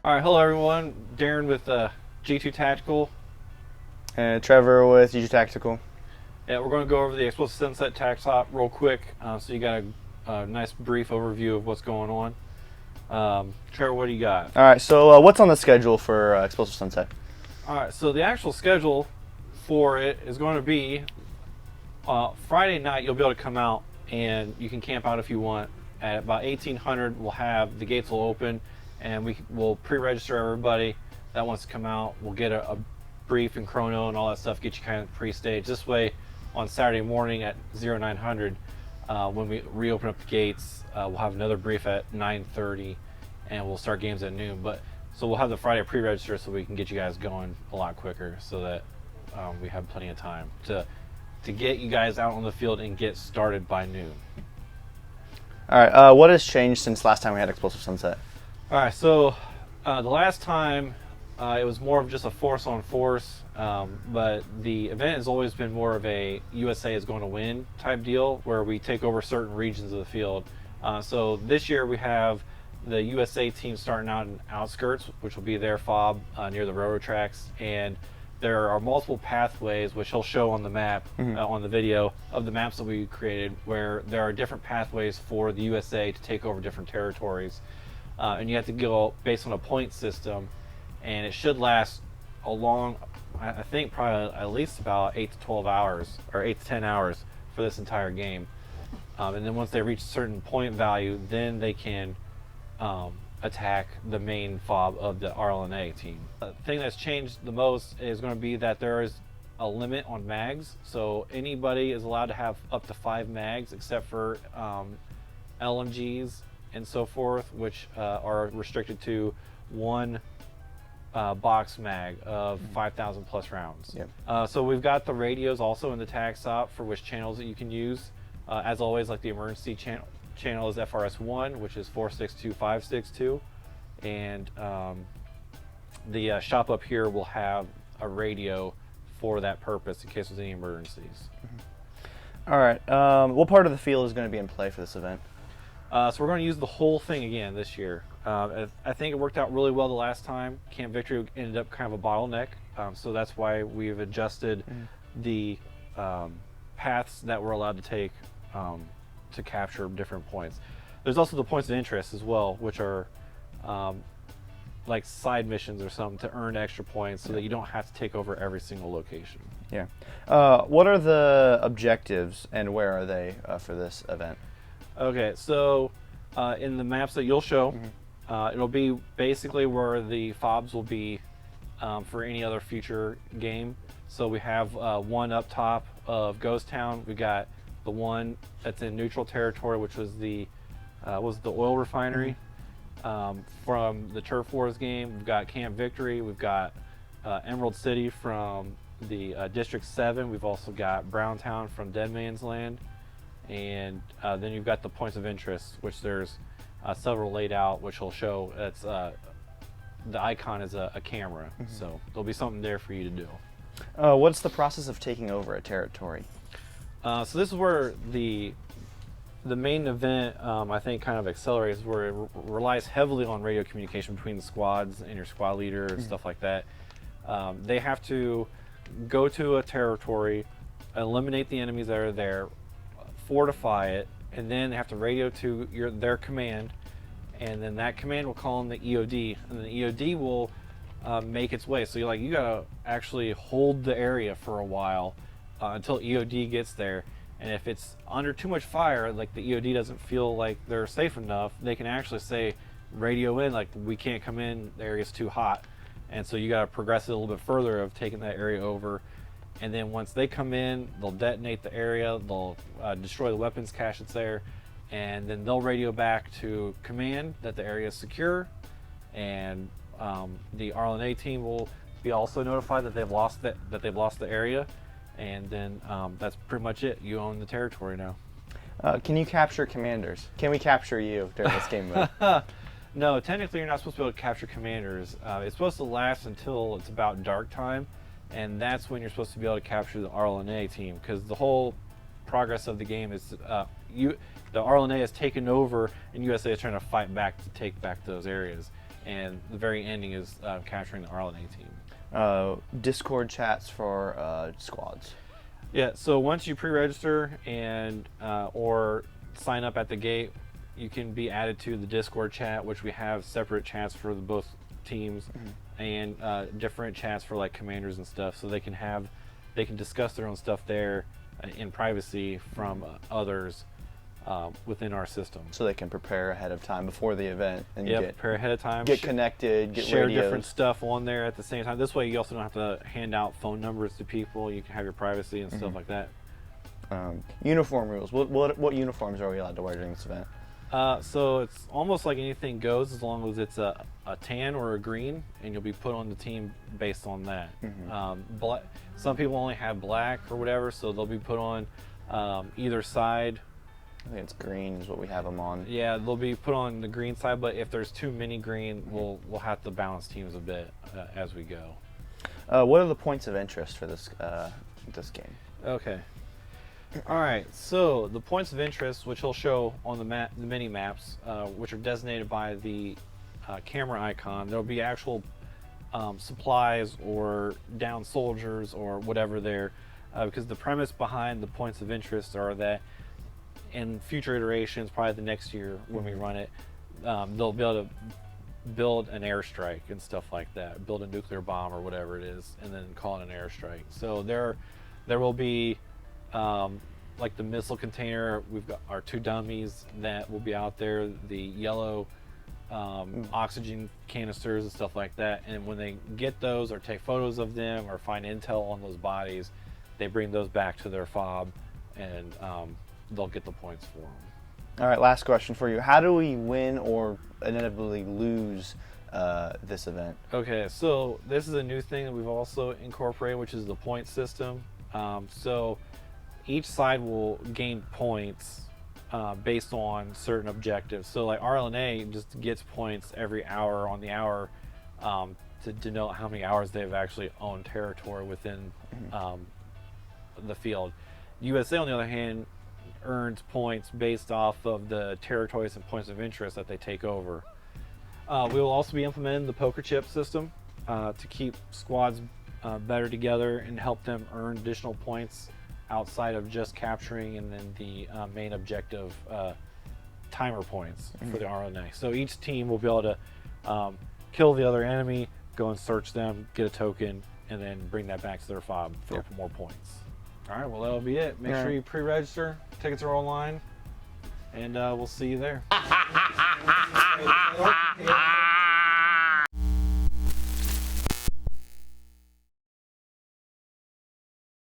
All right, hello everyone. Darren with G2 Tactical. And Trevor with UG Tactical. Yeah, we're going to go over the Explosive Sunset TACSOP real quick, so you got a nice brief overview of what's going on. Trevor, what do you got? All right, so what's on the schedule for Explosive Sunset? All right, so the actual schedule for it is going to be Friday night. You'll be able to come out and you can camp out if you want. At about 1800, we'll have the gates will open, and we will pre-register everybody that wants to come out. We'll get a brief and chrono and all that stuff, get you kind of pre-staged. This way, on Saturday morning at 0900, when we reopen up the gates, we'll have another brief at 9:30, and we'll start games at noon. So we'll have the Friday pre-register so we can get you guys going a lot quicker, so that we have plenty of time to get you guys out on the field and get started by noon. All right, what has changed since last time we had Explosive Sunset? All right, so the last time it was more of just a force on force, but the event has always been more of a USA is going to win type deal, where we take over certain regions of the field. So this year we have the USA team starting out in outskirts, which will be their fob near the railroad tracks, and there are multiple pathways, which he'll show on the map, on the video of the maps that we created, where there are different pathways for the USA to take over different territories. And you have to go based on a point system, and it should last a long, I think probably at least about 8 to 12 hours, or 8 to 10 hours for this entire game. And then once they reach a certain point value, then they can attack the main fob of the RLNA team. The thing that's changed the most is going to be that there is a limit on mags. So anybody is allowed to have up to 5 mags, except for LMGs and so forth, which are restricted to one box mag of 5,000 plus rounds. Yep. So we've got the radios also in the TACSOP for which channels that you can use. As always, like the emergency channel is FRS1, which is 462-562, and the shop up here will have a radio for that purpose in case there's any emergencies. All right, what part of the field is going to be in play for this event? So we're going to use the whole thing again this year. I think it worked out really well the last time. Camp Victory ended up kind of a bottleneck, so that's why we've adjusted the paths that we're allowed to take to capture different points. There's also the points of interest as well, which are like side missions or something to earn extra points, so that you don't have to take over every single location. Yeah. What are the objectives and where are they for this event? Okay, so in the maps that you'll show, it'll be basically where the fobs will be for any other future game. So we have one up top of Ghost Town. We got the one that's in neutral territory, which was the oil refinery from the Turf Wars game. We've got Camp Victory. We've got Emerald City from the District 7. We've also got Browntown from Dead Man's Land. And then you've got the points of interest, which there's several laid out, which will show. It's the icon is a camera, so there'll be something there for you to do. What's the process of taking over a territory? So this is where the main event, I think, kind of accelerates, where it relies heavily on radio communication between the squads and your squad leader and stuff like that. They have to go to a territory, eliminate the enemies that are there, fortify it, and then they have to radio to their command, and then that command will call in the EOD, and the EOD will make its way. So you gotta actually hold the area for a while until EOD gets there. And if it's under too much fire, like the EOD doesn't feel like they're safe enough, they can actually say, radio in, like, we can't come in, the area's too hot. And so you gotta progress it a little bit further of taking that area over. And then once they come in, they'll detonate the area, they'll destroy the weapons cache that's there, and then they'll radio back to command that the area is secure, and the RLNA team will be also notified that they've lost the area, and then that's pretty much it. You own the territory now. Can you capture commanders? Can we capture you during this game mode? No, technically you're not supposed to be able to capture commanders. It's supposed to last until it's about dark time, and that's when you're supposed to be able to capture the RLNA team, because the whole progress of the game is the RLNA has taken over, and USA is trying to fight back to take back those areas. and the very ending is capturing the RLNA team. Discord chats for squads. Yeah, so once you pre-register and or sign up at the gate, you can be added to the Discord chat, which we have separate chats for both teams, and different chats for like commanders and stuff, so they can discuss their own stuff there in privacy from others within our system. So they can prepare ahead of time before the event and prepare ahead of time. Get connected, get share radios. Different stuff on there at the same time. This way you also don't have to hand out phone numbers to people. You can have your privacy and stuff like that. Uniform rules. What uniforms are we allowed to wear during this event? So it's almost like anything goes, as long as it's a tan or a green, and you'll be put on the team based on that. Some people only have black or whatever, so they'll be put on either side. I think it's green is what we have them on. Yeah, they'll be put on the green side, but if there's too many green, we'll have to balance teams a bit as we go. What are the points of interest for this game? Okay. All right. So the points of interest, which he'll show on the mini maps, which are designated by the camera icon, there'll be actual supplies or down soldiers or whatever there, because the premise behind the points of interest are that in future iterations, probably the next year when we run it, they'll be able to build an airstrike and stuff like that, build a nuclear bomb or whatever it is, and then call it an airstrike. So there will be like the missile container. We've got our 2 dummies that will be out there, the yellow oxygen canisters and stuff like that. And when they get those or take photos of them or find intel on those bodies, they bring those back to their fob, and they'll get the points for them. All right, last question for you. How do we win or inevitably lose this event? Okay, so this is a new thing that we've also incorporated, which is the point system. So each side will gain points based on certain objectives. So like RLNA just gets points every hour on the hour to denote how many hours they've actually owned territory within the field. USA, on the other hand, earns points based off of the territories and points of interest that they take over. We will also be implementing the poker chip system to keep squads better together and help them earn additional points outside of just capturing and then the main objective timer points for the RNA. So each team will be able to kill the other enemy, go and search them, get a token, and then bring that back to their fob for more points. All right, well, that'll be it. Make sure you pre-register. Tickets are online, and we'll see you there.